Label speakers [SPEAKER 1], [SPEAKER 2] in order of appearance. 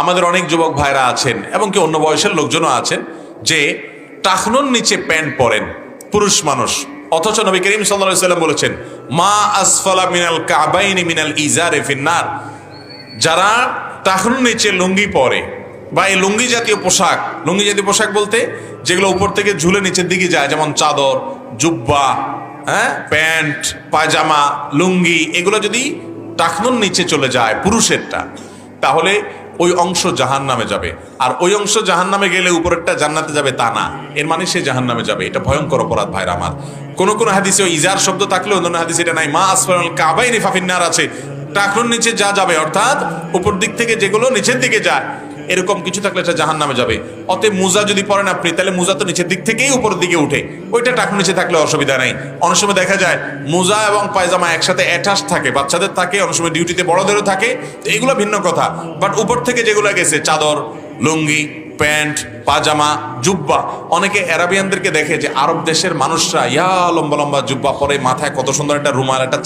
[SPEAKER 1] আমাদের অনেক যুবক ভাইরা আছেন এবং কি অন্য বয়সের লোকজনও আছেন যে টাকনুর নিচে প্যান্ট পরেন পুরুষ মানুষ, অথচ নবী করিম সাল্লাল্লাহু আলাইহি ওয়াসাল্লাম বলেছেন মা আসফালা মিনাল কাবাইনি মিনাল ইজারে ফিন্নার। যারা টাকনুর নিচে লুঙ্গি পরে বা এই লুঙ্গি জাতীয় পোশাক, লুঙ্গি জাতীয় পোশাক বলতে যেগুলো উপর থেকে ঝুলে নিচের দিকে যায়, যেমন চাদর, জুব্বা, প্যান্ট, পায়জামা, লুঙ্গি, এগুলো যদি টাকনুর নিচে চলে যায় পুরুষেরটা, তাহলে ওই অংশ জাহান্নামে যাবে। আর ওই অংশ জাহান্নামে গেলে উপরেরটা জান্নাতে যাবে তা না, এর মানে সে জাহান্নামে যাবে। এটা ভয়ঙ্কর অপরাধ ভাইরা আমার। কোন কোন হাদিসে ইজার শব্দ থাকলে অন্য হাদিসে এটা নাই। মা আসফালাল কাবাইনি ফাফিন্নার আছে, টাকনুর নিচে যা যাবে, অর্থাৎ উপর দিক থেকে যেগুলো নিচের দিকে যায় এরকম কিছু থাকলে এটা জাহান্নামে যাবে। অতএব মোজা যদি পরেন আপনি, তাহলে মোজা তো নিচের দিক থেকেই উপরের দিকে উঠে, ওইটা টাকনুর নিচে থাকলে অসুবিধা নেই। অনেক সময় দেখা যায় মোজা এবং পায়জামা একসাথে অ্যাটাচ থাকে, বাচ্চাদের থাকে, অনেক সময় ডিউটিতে বড়দেরও থাকে, এগুলো ভিন্ন কথা। বাট উপর থেকে যেগুলো গেছে চাদর, লুঙ্গি, প্যান্ট, পাজামা, জুব্বা, অনেকে আরাবিয়ানদেরকে দেখে যে আরব দেশের মানুষরা ইয়া লম্বা লম্বা জুব্বা পরে, মাথায় কত সুন্দর একটা রুমাল, একটা